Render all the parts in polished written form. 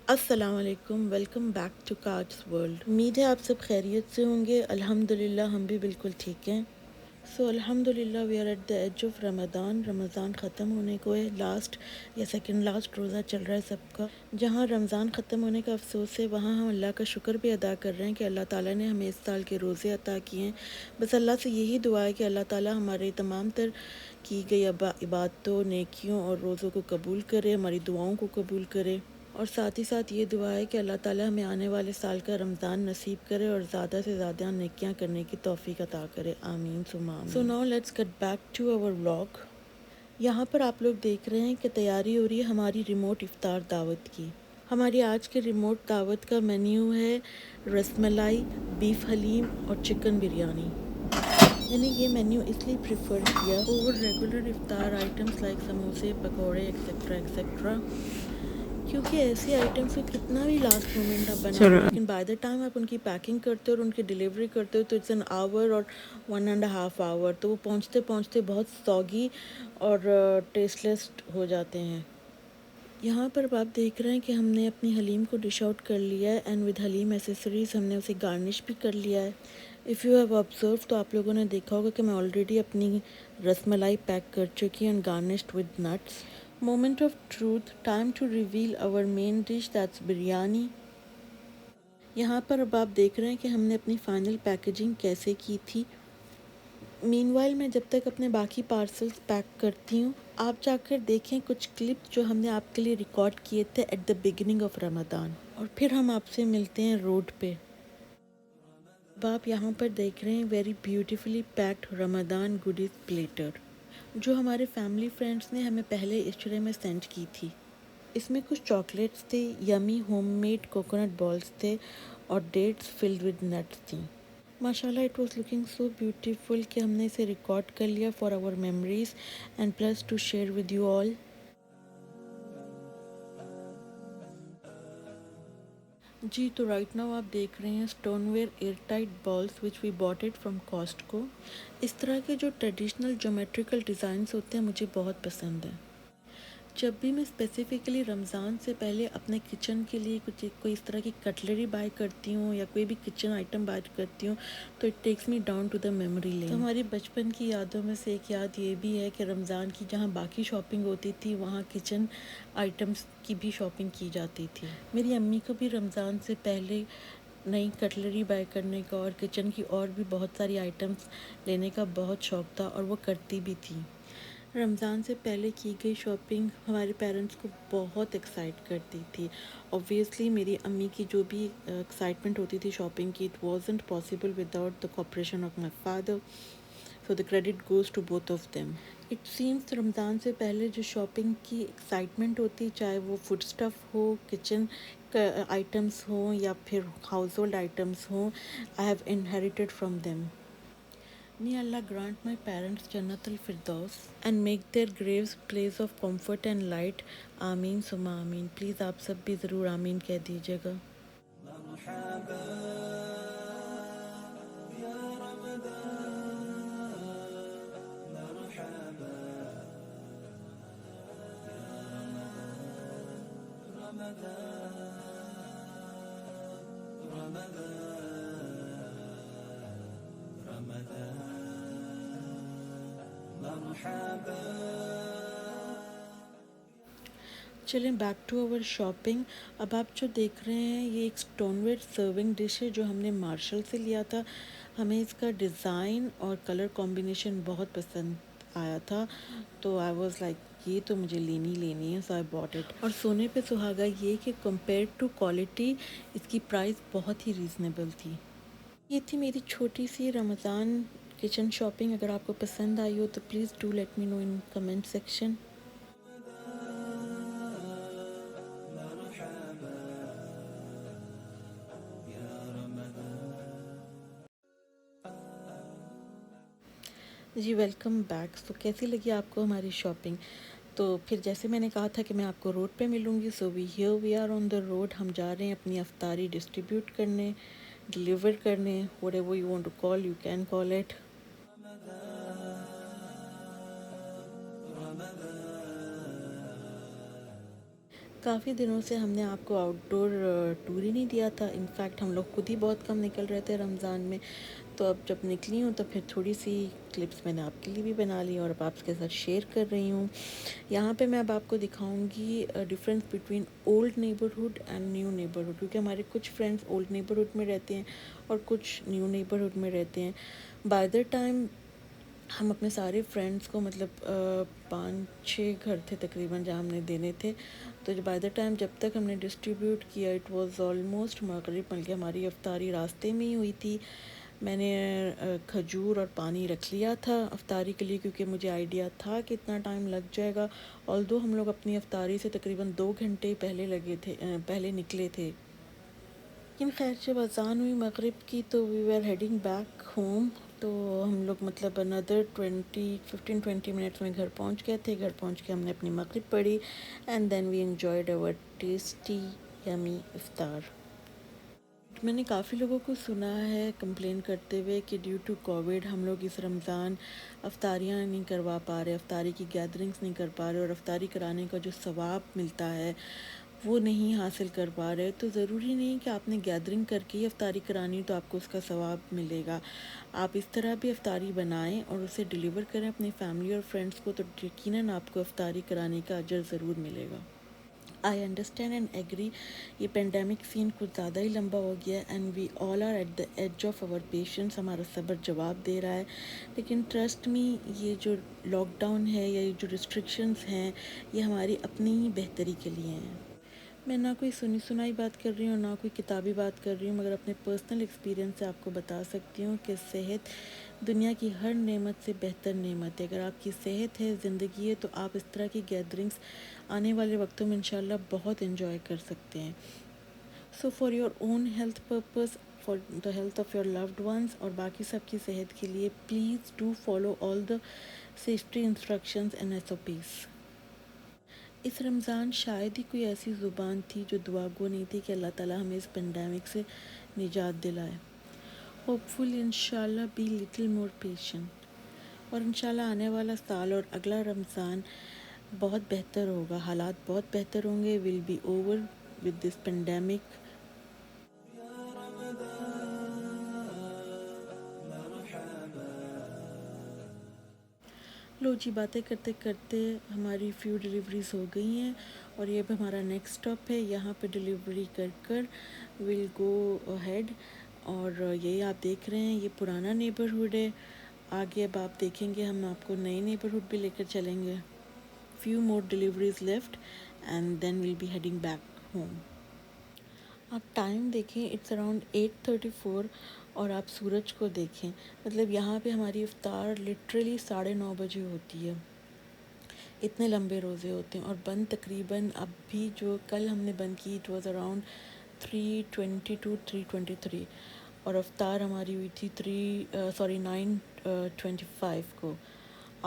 السلام علیکم، welcome back to cards world. امید ہے آپ سب خیریت سے ہوں گے۔ الحمدللہ ہم بھی بالکل ٹھیک ہیں۔ الحمدللہ we are at the edge of Ramadan. Ramadan ختم ہونے کو ہے، لاسٹ یا سیکنڈ لاسٹ روزہ چل رہا ہے سب کا۔ جہاں رمضان ختم ہونے کا افسوس ہے، وہاں ہم اللہ کا شکر بھی ادا کر رہے ہیں کہ اللہ تعالیٰ نے ہمیں اس سال کے روزے عطا کیے ہیں۔ بس اللہ سے یہی دعا ہے کہ اللہ تعالیٰ ہمارے تمام تر کی گئی عبادتوں، نیکیوں اور روزوں کو قبول کرے، ہماری دعاؤں کو قبول کرے، اور ساتھ ہی ساتھ یہ دعا ہے کہ اللہ تعالیٰ ہمیں آنے والے سال کا رمضان نصیب کرے اور زیادہ سے زیادہ نیکیاں کرنے کی توفیق عطا کرے، آمین ثم آمین۔ So now let's get back to our vlog. یہاں پر آپ لوگ دیکھ رہے ہیں کہ تیاری ہو رہی ہے ہماری ریموٹ افطار دعوت کی۔ ہماری آج کے ریموٹ دعوت کا مینیو ہے رس ملائی، بیف حلیم اور چکن بریانی۔ میں نے یہ مینیو اس لیے پریفر کیا اوور ریگولر افطار آئٹمس لائک سموسے، پکوڑے ایکسیٹرا ایکسیٹرا، کیونکہ ایسی آئٹمس کو کتنا بھی لاسٹ مومنٹ آپ بنا لو، لیکن بائی دا ٹائم آپ ان کی پیکنگ کرتے ہو اور ان کی ڈیلیوری کرتے ہو تو اٹس این آور اور 1.5 آور، تو وہ پہنچتے پہنچتے بہت سوگی اور ٹیسٹ لیس ہو جاتے ہیں۔ یہاں پر آپ دیکھ رہے ہیں کہ ہم نے اپنی حلیم کو ڈش آؤٹ کر لیا ہے، اینڈ ود حلیم ایسیسریز ہم نے اسے گارنش بھی کر لیا ہے۔ اف یو ہیو آبزرو تو آپ لوگوں نے دیکھا ہوگا کہ میں آلریڈی اپنی رس ملائی پیک کر چکی ہوں، and garnished with nuts. Moment of truth, time to reveal our main dish, that's biryani. یہاں پر اب آپ دیکھ رہے ہیں کہ ہم نے اپنی فائنل پیکیجنگ کیسے کی تھی۔ مین وائل میں جب تک اپنے باقی پارسلز پیک کرتی ہوں، آپ جا کر دیکھیں کچھ کلپ جو ہم نے آپ کے لیے ریکارڈ کیے تھے ایٹ دا بگننگ آف رمضان، اور پھر ہم آپ سے ملتے ہیں روڈ پہ۔ اب آپ یہاں پر دیکھ رہے ہیں ویری بیوٹیفلی پیکڈ رمضان گوڈیز پلیٹر، جو ہمارے فیملی فرینڈس نے ہمیں پہلے اشرے میں سینڈ کی تھی۔ اس میں کچھ چاکلیٹس تھے، yummy home made coconut balls تھے، اور ڈیٹس فلڈ ود نٹس تھیں۔ ماشاءاللہ it was looking so beautiful کہ ہم نے اسے ریکارڈ کر لیا for our memories and plus to share with you all. جی تو رائٹ ناؤ آپ دیکھ رہے ہیں stone ware air tight bowls which we bought it from Costco. اس طرح کے جو ٹریڈیشنل جیومیٹریکل ڈیزائنس ہوتے ہیں مجھے بہت پسند ہیں۔ جب بھی میں اسپیسیفکلی رمضان سے پہلے اپنے کچن کے لیے کوئی اس طرح کی کٹلری بائی کرتی ہوں یا کوئی بھی کچن آئٹم بائی کرتی ہوں تو it takes me down to the memory lane. ہماری بچپن کی یادوں میں سے ایک یاد یہ بھی ہے کہ رمضان کی جہاں باقی شاپنگ ہوتی تھی وہاں کچن آئٹمس کی بھی شاپنگ کی جاتی تھی۔ میری امی کو بھی رمضان سے پہلے نئی کٹلری بائی کرنے کا اور کچن کی اور بھی بہت ساری آئٹمس لینے کا بہت شوق تھا، اور وہ کرتی بھی تھی۔ رمضان سے پہلے کی گئی شاپنگ ہمارے پیرنٹس کو بہت ایکسائٹ کرتی تھی۔ اوبویسلی میری امی کی جو بھی ایکسائٹمنٹ ہوتی تھی شاپنگ کی، it wasn't possible without the cooperation of my father, so the credit goes to both of them. It seems Ramadan سے پہلے جو شاپنگ کی ایکسائٹمنٹ ہوتی، چاہے وہ فوڈ اسٹف ہو، کچن آئٹمس ہوں یا پھر ہاؤس ہولڈ آئٹمس ہوں، I have inherited from them. May Allah grant my parents Jannat al-Firdaus and make their graves place of comfort and light. آمین ثم آمین۔ پلیز آپ سب بھی ضرور آمین کہہ دیجیے گا۔ چلیں بیک ٹو اوور شاپنگ۔ اب آپ جو دیکھ رہے ہیں یہ ایک اسٹون ویئر سرونگ ڈش ہے جو ہم نے مارشل سے لیا تھا۔ ہمیں اس کا ڈیزائن اور کلر کمبینیشن بہت پسند آیا تھا، تو آئی واز لائک یہ تو مجھے لینی ہے، سو آئی باٹ اٹ۔ اور سونے پہ سہاگا یہ کہ کمپیئر ٹو کوالٹی اس کی پرائس بہت ہی ریزنیبل تھی۔ یہ تھی میری چھوٹی سی رمضان کچن شاپنگ۔ اگر آپ کو پسند آئی ہو تو please do let me know in comment section. جی ویلکم بیک. سو کیسی لگی آپ کو ہماری شاپنگ؟ تو پھر جیسے میں نے کہا تھا کہ میں آپ کو روڈ پہ ملوں گی، سو we are on the road. ہم جا رہے ہیں اپنی افطاری ڈسٹریبیوٹ کرنے، ڈلیور کرنے، whatever you want to call you can call it. کافی دنوں سے ہم نے آپ کو آؤٹ ڈور ٹور ہی نہیں دیا تھا. انفیکٹ ہم لوگ خود ہی بہت کم نکل رہے تھے رمضان میں. تو اب جب نکلی ہوں تو پھر تھوڑی سی کلپس میں نے آپ کے لیے بھی بنا لی اور اب آپ کے ساتھ شیئر کر رہی ہوں. یہاں پہ میں اب آپ کو دکھاؤں گی difference between old neighbourhood and new neighbourhood, کیونکہ ہمارے کچھ فرینڈس اولڈ نیبرہڈ میں رہتے ہیں اور کچھ نیو نیبرہڈ میں رہتے ہیں. بائی دا ٹائم ہم اپنے سارے فرینڈس کو مطلب 5-6 گھر تھے تقریباً جہاں ہم نے دینے تھے. تو بائی دا ٹائم جب تک ہم نے ڈسٹریبیوٹ کیا اٹ واز آلموسٹ مغرب، بلکہ ہماری افطاری راستے میں ہی ہوئی تھی. میں نے کھجور اور پانی رکھ لیا تھا افطاری کے لیے، کیونکہ مجھے آئیڈیا تھا کہ اتنا ٹائم لگ جائے گا. آلدو ہم لوگ اپنی افطاری سے تقریباً 2 گھنٹے پہلے نکلے تھے. لیکن خیر جب اذان ہوئی مغرب کی تو وی ویر ہیڈنگ بیک ہوم. تو ہم لوگ مطلب اندر 15-20 منٹس میں گھر پہنچ گئے تھے. گھر پہنچ کے ہم نے اپنی مغرب پڑھی and then we enjoyed over tasty yummy iftar. میں نے کافی لوگوں کو سنا ہے کمپلین کرتے ہوئے کہ ڈیو ٹو کووڈ ہم لوگ اس رمضان افطاریاں نہیں کروا پا رہے، افطاری کی گیدرنگس نہیں کر پا رہے، اور افطاری کرانے کا جو ثواب ملتا ہے وہ نہیں حاصل کر پا رہے. تو ضروری نہیں کہ آپ نے گیدرنگ کر کے ہی افطاری کرانی تو آپ کو اس کا ثواب ملے گا. آپ اس طرح بھی افطاری بنائیں اور اسے ڈیلیور کریں اپنی فیملی اور فرینڈس کو، تو یقیناً آپ کو افطاری کرانے کا اجر ضرور ملے گا. I understand and agree. یہ پینڈیمک سین کچھ زیادہ ہی لمبا ہو گیا ہے and we all are at the edge of our patience. ہمارا صبر جواب دے رہا ہے. لیکن ٹرسٹ می، یہ جو لاک ڈاؤن ہے یا یہ جو ریسٹرکشنس ہیں یہ ہماری اپنی ہی بہتری کے لیے ہیں. میں نہ کوئی سنی سنائی بات کر رہی ہوں نہ کوئی کتابی بات کر رہی ہوں، مگر اپنے پرسنل ایکسپیرینس سے آپ کو بتا سکتی ہوں کہ صحت دنیا کی ہر نعمت سے بہتر نعمت ہے. اگر آپ کی صحت ہے، زندگی ہے، تو آپ اس طرح کی گیدرنگس آنے والے وقتوں میں انشاءاللہ بہت انجوائے کر سکتے ہیں. So for your own health purpose, for the health of your loved ones اور باقی سب کی صحت کے لیے، please do follow all the safety instructions and SOPs. اس رمضان شاید ہی کوئی ایسی زبان تھی جو دعا گو نہیں تھی کہ اللہ تعالیٰ ہمیں اس پینڈیمک سے نجات دلائے. ہوپ فل انشاءاللہ بی لٹل مور پیشنٹ. اور انشاءاللہ آنے والا سال اور اگلا رمضان بہت بہتر ہوگا، حالات بہت بہتر ہوں گے. Will be over with this pandemic. Love جی، باتیں کرتے کرتے ہماری فیو ڈلیوریز ہو گئی ہیں اور یہ اب ہمارا نیکسٹ اسٹاپ ہے. یہاں پہ ڈلیوری کر کر ول گو ہیڈ. اور یہی آپ دیکھ رہے ہیں، یہ پرانا نیبرہڈ ہے. آگے اب آپ دیکھیں گے ہم آپ کو نئے نیبرہڈ بھی لے کر چلیں گے. Few more deliveries left and then will be heading back home. آپ ٹائم دیکھیں، اٹس اراؤنڈ 8:34 اور آپ سورج کو دیکھیں. مطلب یہاں پہ ہماری افطار لٹرلی 9:30 بجے ہوتی ہے. اتنے لمبے روزے ہوتے ہیں اور بند تقریباً اب بھی جو کل ہم نے بند کی اٹ واز اراؤنڈ 3:22 3:23 اور افطار ہماری ہوئی تھی 9:25 کو.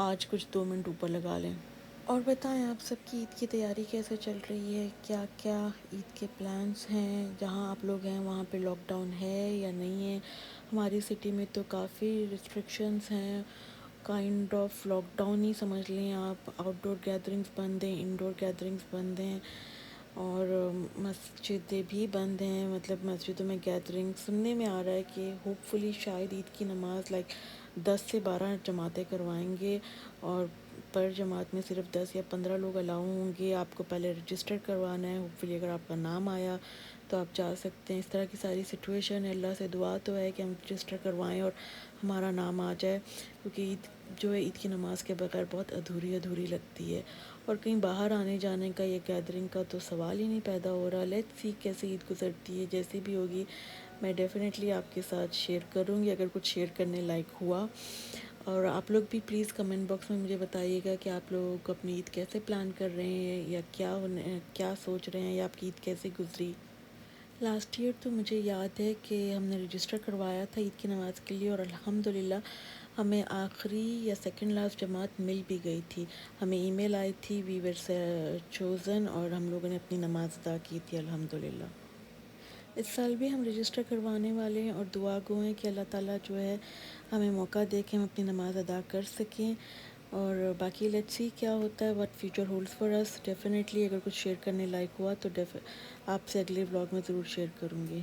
آج کچھ 2 منٹ اوپر لگا لیں. اور بتائیں آپ سب کی عید کی تیاری کیسے چل رہی ہے؟ کیا کیا عید کے پلانس ہیں؟ جہاں آپ لوگ ہیں وہاں پہ لاک ڈاؤن ہے یا نہیں ہے؟ ہماری سٹی میں تو کافی ریسٹرکشنس ہیں، کائنڈ آف لاک ڈاؤن ہی سمجھ لیں آپ. آؤٹ ڈور گیدرنگس بند ہیں، انڈور گیدرنگس بند ہیں اور مسجدیں بھی بند ہیں. مطلب مسجدوں میں گیدرنگ سننے میں آ رہا ہے کہ ہوپ فلی شاید عید کی نماز 10 سے 12 جماعتیں کروائیں گے اور پر جماعت میں صرف 10 یا 15 لوگ الاؤ ہوں گے. آپ کو پہلے رجسٹر کروانا ہے. ہوپ فلی اگر آپ کا نام آیا تو آپ جا سکتے ہیں. اس طرح کی ساری سچویشن ہے. اللہ سے دعا تو ہے کہ ہم رجسٹر کروائیں اور ہمارا نام آ جائے، کیونکہ عید جو ہے عید کی نماز کے بغیر بہت ادھوری لگتی ہے. اور کہیں باہر آنے جانے کا یا گیدرنگ کا تو سوال ہی نہیں پیدا ہو رہا. لیٹس سی کیسے عید گزرتی ہے. جیسی بھی ہوگی میں ڈیفینیٹلی آپ کے ساتھ شیئر کروں گی اگر کچھ شیئر کرنے لائق ہوا. اور آپ لوگ بھی پلیز کمنٹ باکس میں مجھے بتائیے گا کہ آپ لوگ اپنی عید کیسے پلان کر رہے ہیں یا کیا سوچ رہے ہیں یا آپ کی عید کیسے گزری. لاسٹ ایئر تو مجھے یاد ہے کہ ہم نے رجسٹر کروایا تھا عید کی نماز کے لیے اور الحمدللہ ہمیں آخری یا سیکنڈ لاسٹ جماعت مل بھی گئی تھی، ہمیں ای میل آئی تھی، وی ور چوزن، اور ہم لوگوں نے اپنی نماز ادا کی تھی الحمدللہ۔ اس سال بھی ہم رجسٹر کروانے والے ہیں، اور دعا گو ہیں کہ اللہ تعالیٰ جو ہے ہمیں موقع دے کے ہم اپنی نماز ادا کر سکیں، اور باقی لیٹس سی کیا ہوتا ہے، what future holds for us. Definitely اگر کچھ شیئر کرنے لائق ہوا تو آپ سے اگلے ولاگ میں ضرور شیئر کروں گی۔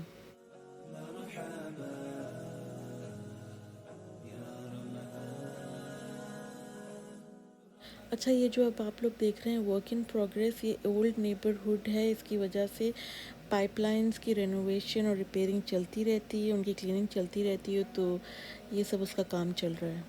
اچھا، یہ جو اب آپ لوگ دیکھ رہے ہیں ورک ان پروگریس، یہ اولڈ نیبرہڈ ہے، اس کی وجہ سے پائپ لائنز کی رینوویشن اور ریپیئرنگ چلتی رہتی ہے، ان کی کلیننگ چلتی رہتی ہے، تو یہ سب اس کا کام چل رہا ہے۔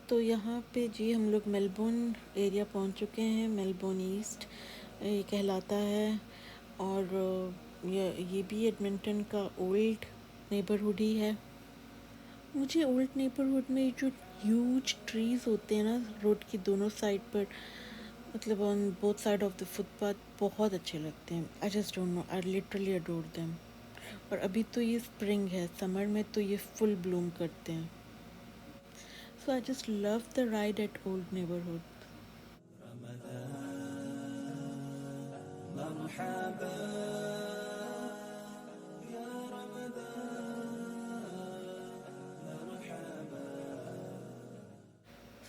تو یہاں پہ جی ہم لوگ میلبورن ایریا پہنچ چکے ہیں، میلبورن ایسٹ یہ کہلاتا ہے، اور یہ بھی ایڈمنٹن کا اولڈ نیبرہڈ ہی ہے۔ مجھے اولڈ نیبرہڈ میں جو ہیوج ٹریز ہوتے ہیں نا روڈ کی دونوں سائڈ پر، مطلب on both side of the footpath, بہت اچھے لگتے ہیں۔ I just don't know, I literally adore them. اور ابھی تو یہ اسپرنگ ہے، سمر میں تو یہ فل بلوم کرتے ہیں۔ So I just love the ride at Old Neighborhood.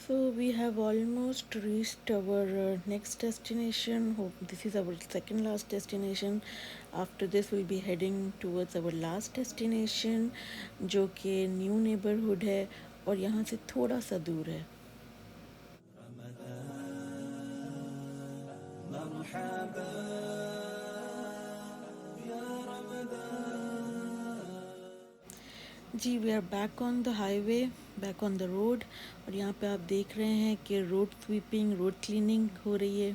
So we have almost reached our next destination. Hope this is our second last destination. After this we'll be heading towards our last destination, جو کہ new neighbourhood ہے اور یہاں سے تھوڑا سا دور ہے۔ جی we are back on the highway, back on the road, اور یہاں پہ آپ دیکھ رہے ہیں کہ روڈ سویپنگ، روڈ کلیننگ ہو رہی ہے۔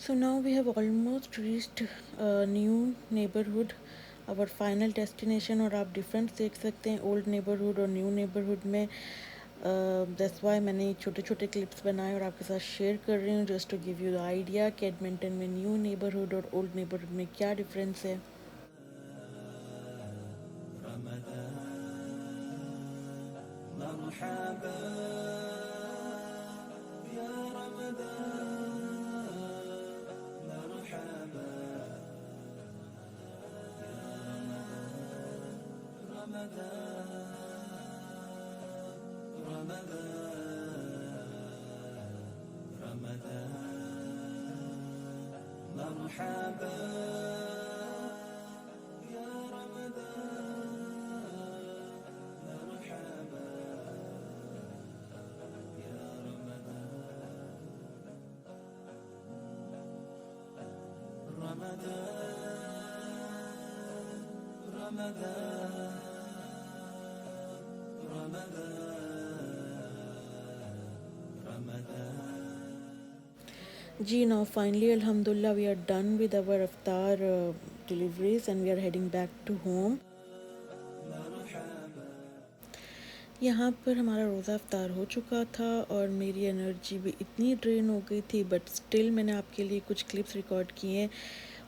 So now we have almost reached new neighborhood, our final destination، اور آپ ڈفرینس دیکھ سکتے ہیں اولڈ نیبرہڈ اور نیو نیبرہڈ میں۔ دیٹس وائی میں نے چھوٹے چھوٹے کلپس بنائے اور آپ کے ساتھ شیئر کر رہی ہوں، just to give you the idea کہ ایڈمنٹن میں نیو نیبرہڈ اور اولڈ نیبرہڈ میں کیا ڈفرینس ہے۔ جی نو فائنلی الحمدللہ we are done with our افطار deliveries and we are heading back to home. یہاں پر ہمارا روزہ افطار ہو چکا تھا اور میری انرجی بھی اتنی ڈرین ہو گئی تھی، بٹ اسٹل میں نے آپ کے لیے کچھ کلپس ریکارڈ کیے ہیں،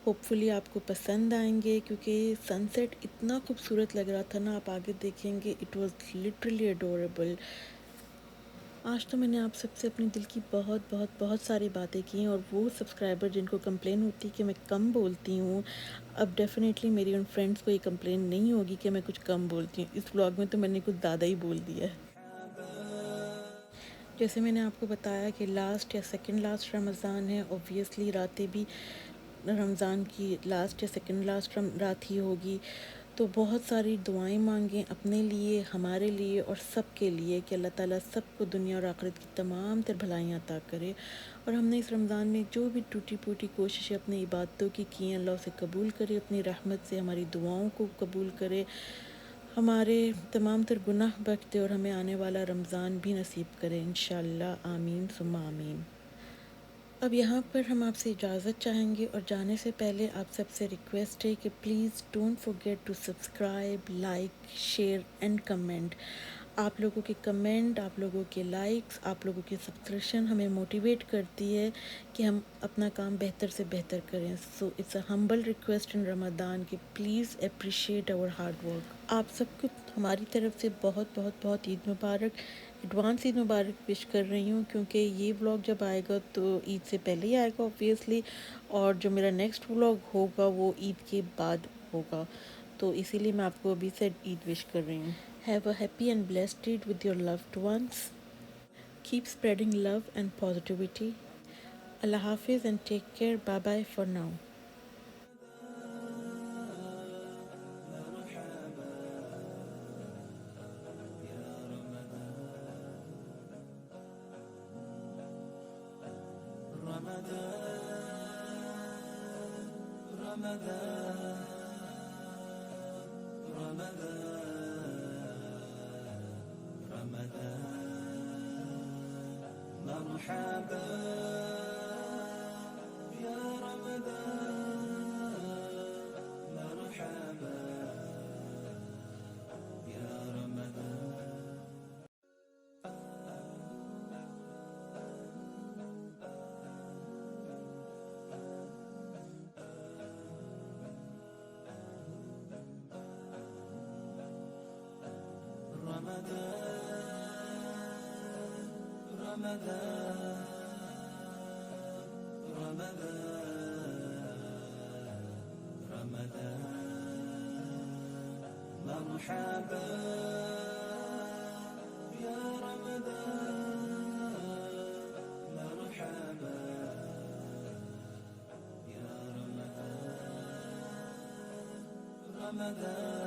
ہوپ فلی آپ کو پسند آئیں گے، کیونکہ سن سیٹ اتنا خوبصورت لگ رہا تھا نا، آپ آگے دیکھیں گے، اٹ واز لٹرلی اڈوریبل۔ آج تو میں نے آپ سب سے اپنے دل کی بہت بہت بہت ساری باتیں کی ہیں، اور وہ سبسکرائبر جن کو کمپلین ہوتی کہ میں کم بولتی ہوں، اب ڈیفینیٹلی میری ان فرینڈس کو یہ کمپلین نہیں ہوگی کہ میں کچھ کم بولتی ہوں۔ اس ولاگ میں تو میں نے کچھ زیادہ ہی بول دیا ہے۔ جیسے میں نے آپ کو بتایا کہ لاسٹ یا سیکنڈ لاسٹ رمضان ہے، اوبویسلی راتیں بھی رمضان کی لاسٹ یا سیکنڈ لاسٹ رات ہی ہوگی، تو بہت ساری دعائیں مانگیں اپنے لیے، ہمارے لیے اور سب کے لیے، کہ اللہ تعالیٰ سب کو دنیا اور آخرت کی تمام تر بھلائیاں عطا کرے، اور ہم نے اس رمضان میں جو بھی ٹوٹی پھوٹی کوششیں اپنی عبادتوں کی ہیں، اللہ اسے قبول کرے، اپنی رحمت سے ہماری دعاؤں کو قبول کرے، ہمارے تمام تر گناہ بخش دے، اور ہمیں آنے والا رمضان بھی نصیب کرے انشاءاللہ، آمین ثم آمین۔ اب یہاں پر ہم آپ سے اجازت چاہیں گے، اور جانے سے پہلے آپ سب سے ریکویسٹ ہے کہ please don't forget to subscribe, like, share and comment. آپ لوگوں کے کمنٹ، آپ لوگوں کے لائکس، آپ لوگوں کی سبسکرپشن ہمیں موٹیویٹ کرتی ہے کہ ہم اپنا کام بہتر سے بہتر کریں۔ So it's a humble request in Ramzan کہ please appreciate our hard work. آپ سب کو ہماری طرف سے بہت بہت بہت عید مبارک، ایڈوانس عید مبارک وش کر رہی ہوں، کیونکہ یہ ولاگ جب آئے گا تو عید سے پہلے ہی آئے گا اوبویسلی، اور جو میرا نیکسٹ ولاگ ہوگا وہ عید کے بعد ہوگا، تو اسی لیے میں آپ کو ابھی سے عید وش کر رہی ہوں۔ Have a happy and blessed Eid with your loved ones, keep spreading love and positivity. اللہ حافظ and take care, bye bye for now. مرحبا يا رمضان، مرحبا يا رمضان. رمضان مرحبا يا رمضان، مرحبا يا رمضان. رمضان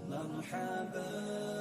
مرحبا